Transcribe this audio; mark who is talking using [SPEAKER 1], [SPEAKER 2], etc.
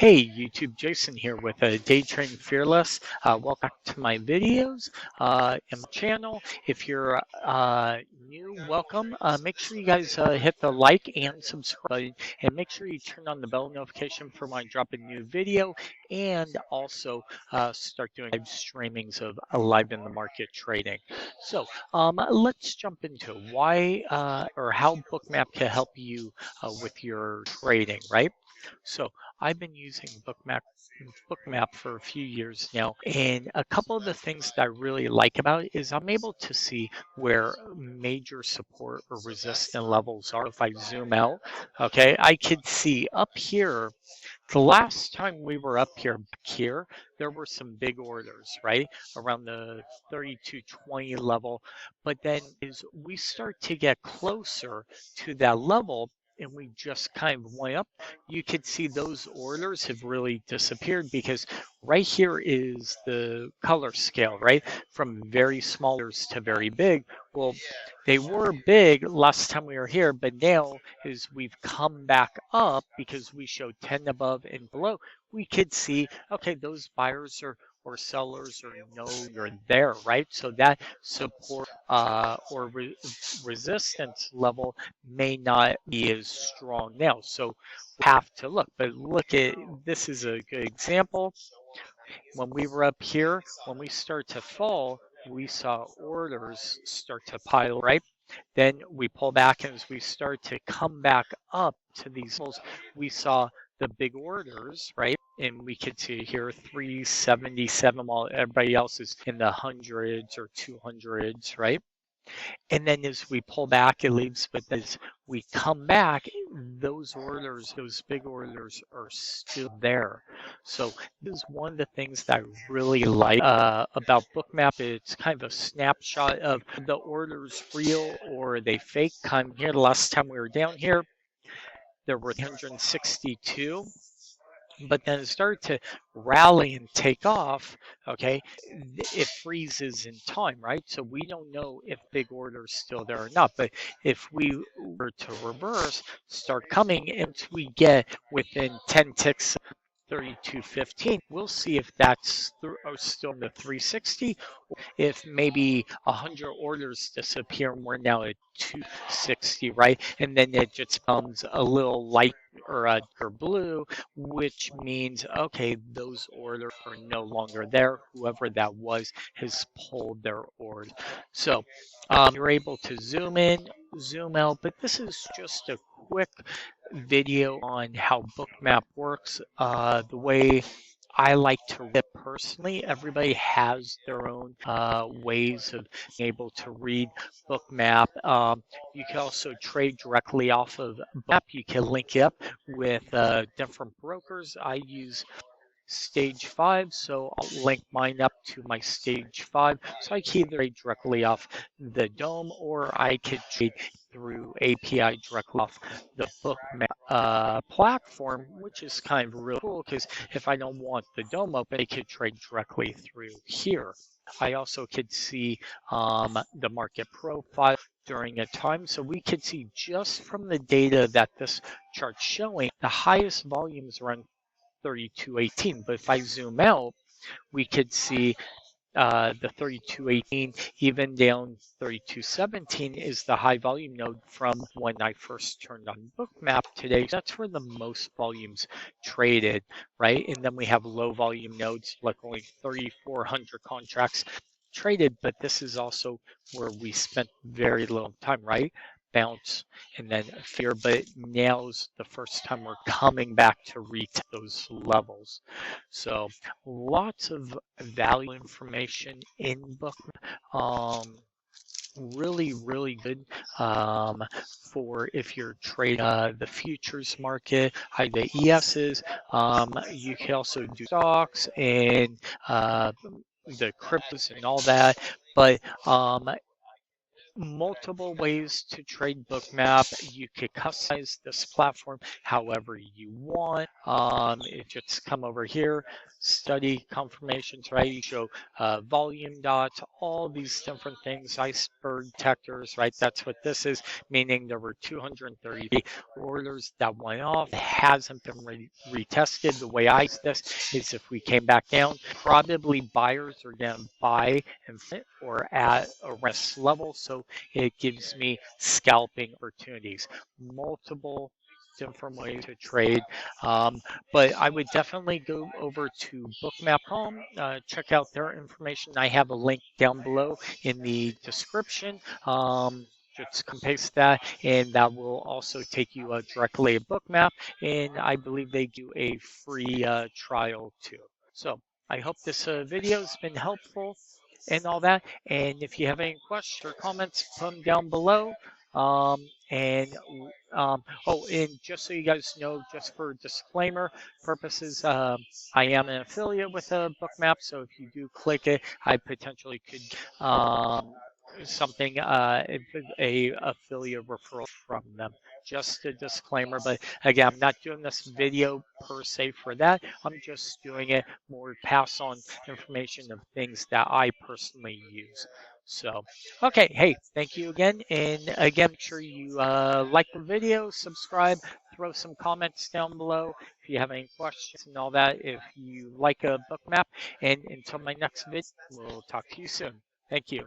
[SPEAKER 1] Hey YouTube, Jason here with DayTradingFearless. Welcome back to my videos in my channel. If you're new, welcome. Make sure you guys hit the like and subscribe button, and make sure you turn on the bell notification for when I drop a new video, and also start doing live streamings of live in the market trading. So let's jump into why or how BookMap can help you with your trading, right? So I've been using BookMap for a few years now, and a couple of the things that I really like about it is I'm able to see where major support or resistance levels are. If I zoom out, okay, I could see up here. The last time we were up here, there were some big orders, right, around the 32.20 level. But then as we start to get closer to that level, and we just kind of went up, you could see those orders have really disappeared because right here is the color scale, right? From very small orders to very big. Well, they were big last time we were here, but now as we've come back up because we showed 10 above and below, we could see, okay, those buyers or sellers are no longer there, right? So that support or resistance level may not be as strong now. So we have to look, but look at, this is a good example. When we were up here, when we start to fall, we saw orders start to pile, right? Then we pull back, and as we start to come back up to these levels, we saw the big orders, right? And we could see here 377 while everybody else is in the hundreds or 200s, right? And then as we pull back, it leaves, but as we come back, those orders, those big orders are still there. So this is one of the things that I really like about BookMap. It's kind of a snapshot of the orders real or are they fake. Kind of here, the last time we were down here, there were 362. But then it started to rally and take off, okay, it freezes in time, right? So we don't know if big order is still there or not. But if we were to reverse, start coming, and we get within 10 ticks 32.15, we'll see if that's still in the 360, if maybe 100 orders disappear and we're now at 260, right? And then it just becomes a little light or blue, which means, okay, those orders are no longer there. Whoever that was has pulled their orders. So you're able to zoom in, zoom out, but this is just a quick video on how BookMap works. The way I like to read it personally. Everybody has their own ways of being able to read BookMap. You can also trade directly off of BookMap. You can link it up with different brokers. I use stage 5, so I'll link mine up to my stage 5. So I can either trade directly off the DOM, or I could trade through API directly off the BookMap platform, which is kind of really cool because if I don't want the DOM open, I could trade directly through here. I also could see the market profile during a time. So we could see just from the data that this chart's showing, the highest volumes around 32.18. But if I zoom out, we could see the 32.18 even down 32.17 is the high volume node from when I first turned on BookMap today. So that's where the most volumes traded, right? And then we have low volume nodes, like only 3,400 contracts traded, but this is also where we spent very little time, right? Bounce and then fear, but now's the first time we're coming back to reach those levels. So lots of valuable information in BookMap. Really good for if you're trading the futures market, the ESs. You can also do stocks and the cryptos and all that, but multiple ways to trade BookMap. You could customize this platform however you want. If you just come over here, study confirmations, right? You show volume dots, all these different things, iceberg detectors, right? That's what this is, meaning there were 230 orders that went off. It hasn't been retested. The way I use this is if we came back down, probably buyers are going to buy and or at a rest level. So it gives me scalping opportunities, multiple different ways to trade. But I would definitely go over to bookmap.com, check out their information. I have a link down below in the description. Just paste that, and that will also take you directly to Bookmap. And I believe they do a free trial too. So I hope this video has been helpful and all that. And if you have any questions or comments, put them down below. And and just so you guys know, just for disclaimer purposes, I am an affiliate with Bookmap, so if you do click it, I potentially could something a affiliate referral from them. Just a disclaimer, but again, I'm not doing this video per se for that. I'm just doing it more pass on information of things that I personally use. So, okay, hey, thank you again. And again, make sure you like the video, subscribe, throw some comments down below if you have any questions and all that. If you like a book map, and until my next video, we'll talk to you soon. Thank you.